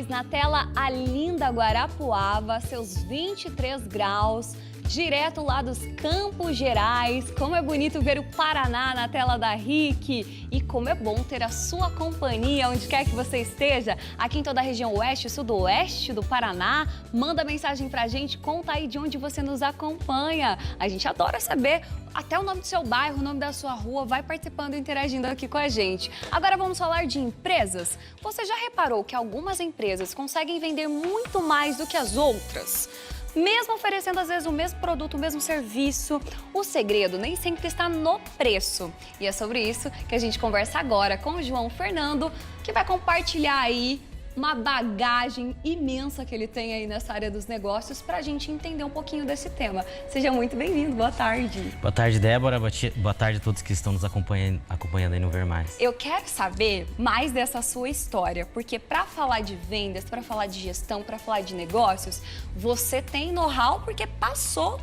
nós na tela a linda Guarapuava, seus 23 graus, direto lá dos Campos Gerais. Como é bonito ver o Paraná na tela da RIC e como é bom ter a sua companhia onde quer que você esteja, aqui em toda a região oeste, sudoeste do Paraná. Manda mensagem pra gente, conta aí de onde você nos acompanha. A gente adora saber até o nome do seu bairro, o nome da sua rua, vai participando e interagindo aqui com a gente. Agora vamos falar de empresas. Você já reparou que algumas empresas conseguem vender muito mais do que as outras? Mesmo oferecendo, às vezes, o mesmo produto, o mesmo serviço, o segredo nem sempre está no preço. E é sobre isso que a gente conversa agora com o João Fernando, que vai compartilhar aí uma bagagem imensa que ele tem aí nessa área dos negócios para a gente entender um pouquinho desse tema. Seja muito bem-vindo, boa tarde. Boa tarde, Débora, boa tarde a todos que estão nos acompanhando aí no Ver Mais. Eu quero saber mais dessa sua história, porque para falar de vendas, para falar de gestão, para falar de negócios, você tem know-how porque passa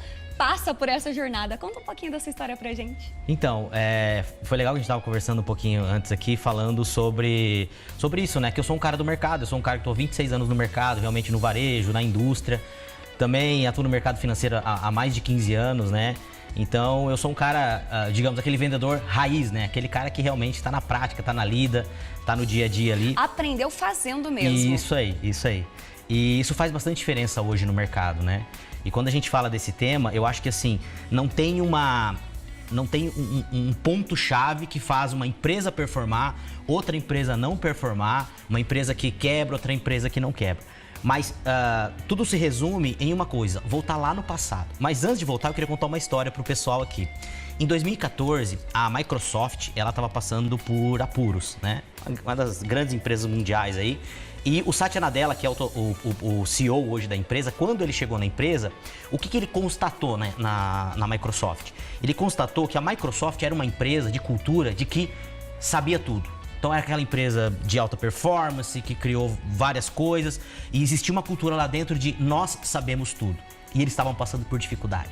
por essa jornada. Conta um pouquinho dessa história pra gente. Então, foi legal que a gente estava conversando um pouquinho antes aqui, falando sobre isso, né? Que eu sou um cara do mercado, eu sou um cara que estou há 26 anos no mercado, realmente no varejo, na indústria. Também atuo no mercado financeiro há mais de 15 anos, né? Então, eu sou um cara, digamos, aquele vendedor raiz, né? Aquele cara que realmente está na prática, está na lida, está no dia a dia ali. Aprendeu fazendo mesmo. Isso aí. E isso faz bastante diferença hoje no mercado, né? E quando a gente fala desse tema, eu acho que assim, não tem um ponto-chave que faz uma empresa performar, outra empresa não performar, uma empresa que quebra, outra empresa que não quebra. Mas tudo se resume em uma coisa, voltar lá no passado. Mas antes de voltar, eu queria contar uma história para o pessoal aqui. Em 2014, a Microsoft, ela estava passando por apuros, né? Uma das grandes empresas mundiais aí. E o Satya Nadella, que é o CEO hoje da empresa, quando ele chegou na empresa, o que ele constatou, né, na Microsoft? Ele constatou que a Microsoft era uma empresa de cultura de que sabia tudo. Então era aquela empresa de alta performance, que criou várias coisas e existia uma cultura lá dentro de nós sabemos tudo. E eles estavam passando por dificuldade.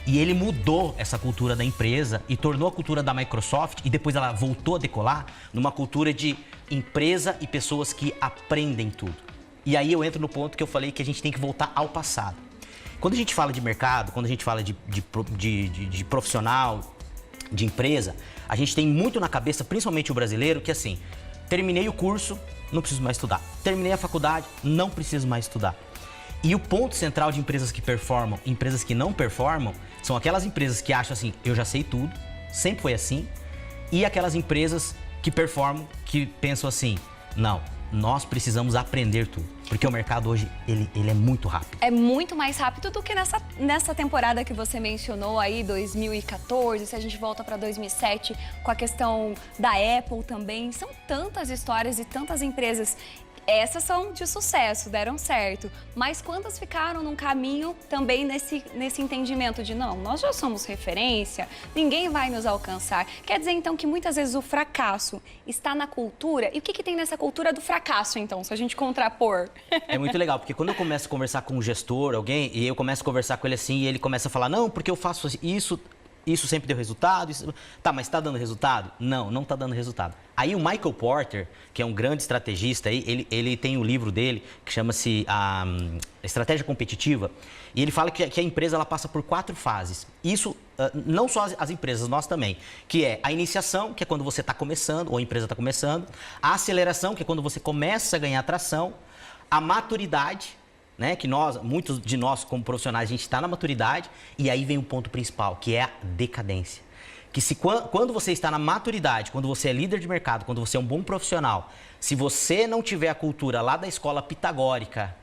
E ele mudou essa cultura da empresa e tornou a cultura da Microsoft, e depois ela voltou a decolar, numa cultura de empresa e pessoas que aprendem tudo. E aí eu entro no ponto que eu falei que a gente tem que voltar ao passado. Quando a gente fala de mercado, quando a gente fala de profissional, de empresa, a gente tem muito na cabeça, principalmente o brasileiro, que assim, terminei o curso, não preciso mais estudar. Terminei a faculdade, não preciso mais estudar. E o ponto central de empresas que performam, empresas que não performam, são aquelas empresas que acham assim, eu já sei tudo, sempre foi assim, e aquelas empresas que performam, que pensam assim, não, nós precisamos aprender tudo, porque o mercado hoje, ele é muito rápido. É muito mais rápido do que nessa temporada que você mencionou aí, 2014, se a gente volta para 2007, com a questão da Apple também, são tantas histórias e tantas empresas. Essas são de sucesso, deram certo, mas quantas ficaram num caminho também nesse entendimento de não, nós já somos referência, ninguém vai nos alcançar. Quer dizer então que muitas vezes o fracasso está na cultura, e o que tem nessa cultura do fracasso então, se a gente contrapor? É muito legal, porque quando eu começo a conversar com um gestor, alguém, e eu começo a conversar com ele assim, e ele começa a falar, não, porque eu faço isso sempre deu resultado. Tá, mas está dando resultado? Não, não está dando resultado. Aí o Michael Porter, que é um grande estrategista, ele tem o livro dele, que chama-se Estratégia Competitiva, e ele fala que a empresa ela passa por 4 fases. Isso, não só as empresas, nós também, que é a iniciação, que é quando você está começando, ou a empresa está começando, a aceleração, que é quando você começa a ganhar tração, a maturidade, né, que muitos de nós como profissionais, a gente está na maturidade, e aí vem o ponto principal, que é a decadência. Que quando você está na maturidade, quando você é líder de mercado, quando você é um bom profissional, se você não tiver a cultura lá da escola pitagórica,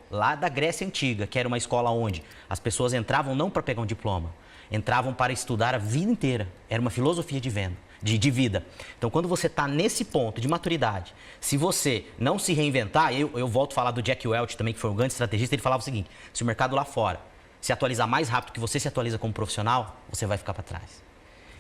lá da Grécia Antiga, que era uma escola onde as pessoas entravam não para pegar um diploma, entravam para estudar a vida inteira, era uma filosofia de vida. Então, quando você está nesse ponto de maturidade, se você não se reinventar, eu volto a falar do Jack Welch também, que foi um grande estrategista, ele falava o seguinte, se o mercado lá fora se atualizar mais rápido que você se atualiza como profissional, você vai ficar para trás.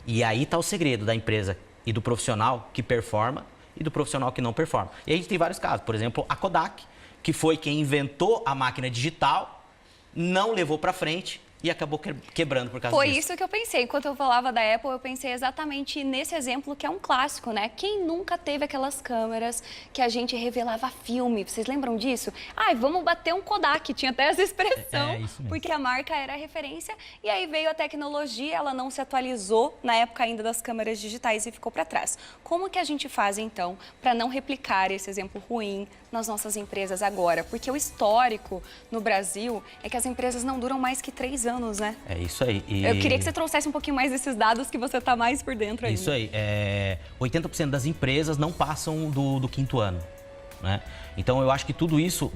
E aí está o segredo da empresa e do profissional que performa e do profissional que não performa. E aí a gente tem vários casos, por exemplo, a Kodak, que foi quem inventou a máquina digital, não levou para frente, e acabou quebrando por causa Foi disso. isso que eu pensei. Enquanto eu falava da Apple, eu pensei exatamente nesse exemplo que é um clássico, né? Quem nunca teve aquelas câmeras que a gente revelava filme? Vocês lembram disso? Ai, vamos bater um Kodak. Tinha até essa expressão, isso mesmo. porque a marca era a referência. E aí veio a tecnologia, ela não se atualizou na época ainda das câmeras digitais e ficou para trás. Como que a gente faz, então, para não replicar esse exemplo ruim nas nossas empresas agora? Porque o histórico no Brasil é que as empresas não duram mais que 3 anos, né? É isso aí. Eu queria que você trouxesse um pouquinho mais desses dados que você está mais por dentro ainda. Isso aí. 80% das empresas não passam do 5º ano. Né? Então, eu acho que tudo isso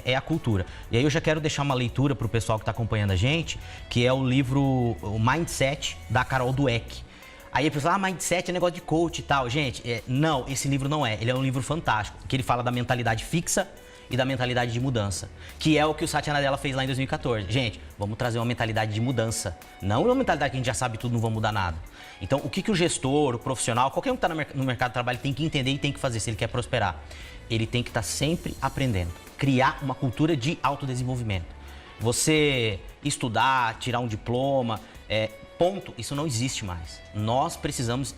é a cultura. E aí eu já quero deixar uma leitura para o pessoal que está acompanhando a gente, que é o livro o Mindset, da Carol Dweck. Aí a pessoa, Mindset é negócio de coach e tal. Gente, não, esse livro não é. Ele é um livro fantástico, que ele fala da mentalidade fixa e da mentalidade de mudança, que é o que o Satya Nadella fez lá em 2014. Gente, vamos trazer uma mentalidade de mudança, não uma mentalidade que a gente já sabe tudo, não vai mudar nada. Então, o que o gestor, o profissional, qualquer um que está no mercado de trabalho tem que entender e tem que fazer se ele quer prosperar? Ele tem que estar sempre aprendendo, criar uma cultura de autodesenvolvimento. Você estudar, tirar um diploma, ponto, isso não existe mais.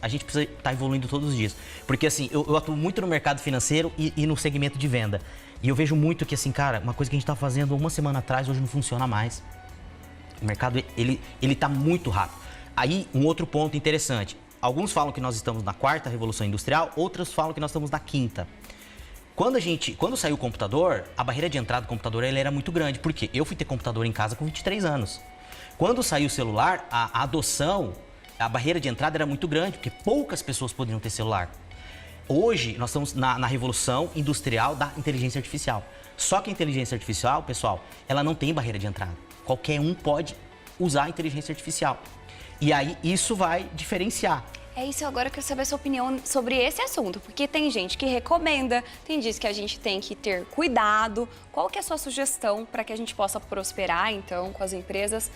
A gente precisa estar evoluindo todos os dias. Porque assim, eu atuo muito no mercado financeiro e no segmento de venda. E eu vejo muito que assim, cara, uma coisa que a gente está fazendo uma semana atrás, hoje não funciona mais. O mercado, ele tá muito rápido. Aí, um outro ponto interessante. Alguns falam que nós estamos na 4ª Revolução Industrial, outros falam que nós estamos na 5ª. Quando saiu o computador, a barreira de entrada do computador ela era muito grande. Por quê? Eu fui ter computador em casa com 23 anos. Quando saiu o celular, a adoção, a barreira de entrada era muito grande, porque poucas pessoas podiam ter celular. Hoje, nós estamos na revolução industrial da inteligência artificial. Só que a inteligência artificial, pessoal, ela não tem barreira de entrada. Qualquer um pode usar a inteligência artificial. E aí, isso vai diferenciar. É isso, agora eu quero saber a sua opinião sobre esse assunto, porque tem gente que recomenda, tem diz que a gente tem que ter cuidado. Qual que é a sua sugestão para que a gente possa prosperar, então, com as empresas,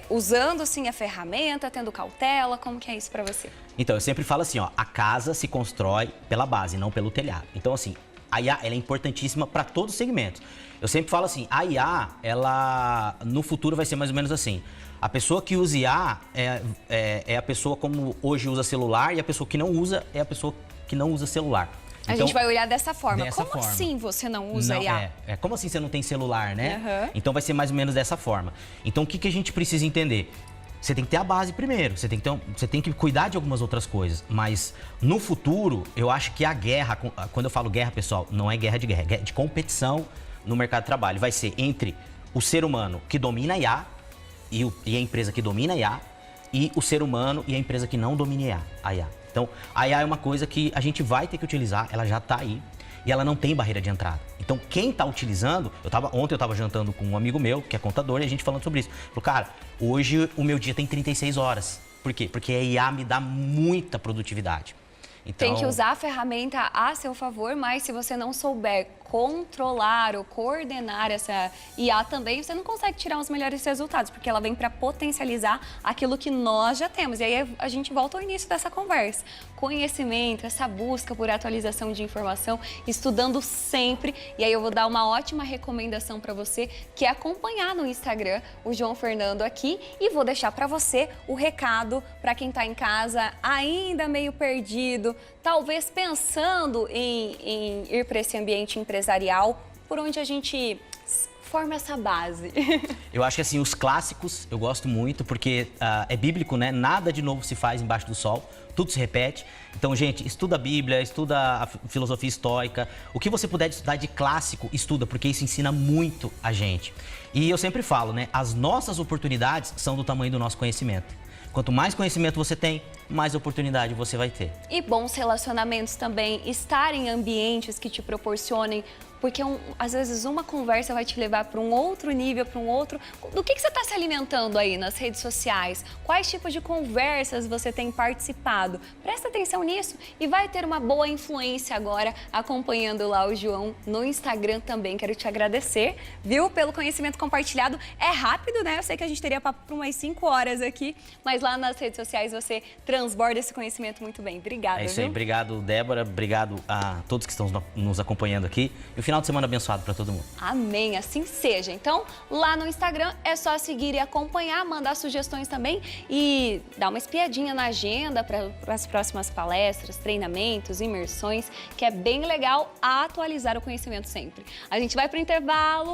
usando, sim, a ferramenta, tendo cautela? Como que é isso para você? Então, eu sempre falo assim, a casa se constrói pela base, não pelo telhado. Então, assim, a IA, ela é importantíssima para todos os segmentos. Eu sempre falo assim, a IA, ela, no futuro vai ser mais ou menos assim. A pessoa que usa IA é a pessoa como hoje usa celular e a pessoa que não usa é a pessoa que não usa celular. A Então, gente vai olhar dessa forma. Como forma. assim você não usa IA? Como assim você não tem celular, né? Uhum. Então vai ser mais ou menos dessa forma. Então o que a gente precisa entender? Você tem que ter a base primeiro, você tem que cuidar de algumas outras coisas. Mas no futuro, eu acho que a guerra, quando eu falo guerra, pessoal, não é guerra, é guerra de competição no mercado de trabalho. Vai ser entre o ser humano que domina a IA e a empresa que domina a IA, e o ser humano e a empresa que não domina a IA. Então, a IA é uma coisa que a gente vai ter que utilizar, ela já está aí, e ela não tem barreira de entrada. Então, quem está utilizando... Ontem eu estava jantando com um amigo meu, que é contador, e a gente falando sobre isso. Falou, cara, hoje o meu dia tem 36 horas. Por quê? Porque a IA me dá muita produtividade. Então, tem que usar a ferramenta a seu favor, mas se você não souber controlar ou coordenar essa IA também, você não consegue tirar os melhores resultados, porque ela vem para potencializar aquilo que nós já temos. E aí a gente volta ao início dessa conversa. Conhecimento, essa busca por atualização de informação, estudando sempre. E aí eu vou dar uma ótima recomendação para você, que é acompanhar no Instagram o João Fernando aqui, e vou deixar para você o recado para quem está em casa ainda meio perdido, talvez pensando em ir para esse ambiente empresarial, por onde a gente forma essa base. Eu acho que assim, os clássicos eu gosto muito, porque é bíblico, né? Nada de novo se faz embaixo do sol, tudo se repete. Então, gente, estuda a Bíblia, estuda a filosofia estoica. O que você puder estudar de clássico, estuda, porque isso ensina muito a gente. E eu sempre falo, né? As nossas oportunidades são do tamanho do nosso conhecimento. Quanto mais conhecimento você tem, mais oportunidade você vai ter. E bons relacionamentos também, estar em ambientes que te proporcionem, porque às vezes uma conversa vai te levar para um outro nível, para um outro... Do que você está se alimentando aí nas redes sociais? Quais tipos de conversas você tem participado? Presta atenção nisso e vai ter uma boa influência agora acompanhando lá o João no Instagram também. Quero te agradecer, viu, pelo conhecimento compartilhado. É rápido, né? Eu sei que a gente teria papo por umas 5 horas aqui, mas lá nas redes sociais você transborda esse conhecimento muito bem. Obrigada, É isso aí, viu? obrigado, Débora, obrigado a todos que estão nos acompanhando aqui. E o final final de semana abençoado para todo mundo. Amém, assim seja. Então, lá no Instagram é só seguir e acompanhar, mandar sugestões também e dar uma espiadinha na agenda para as próximas palestras, treinamentos, imersões, que é bem legal atualizar o conhecimento sempre. A gente vai para o intervalo.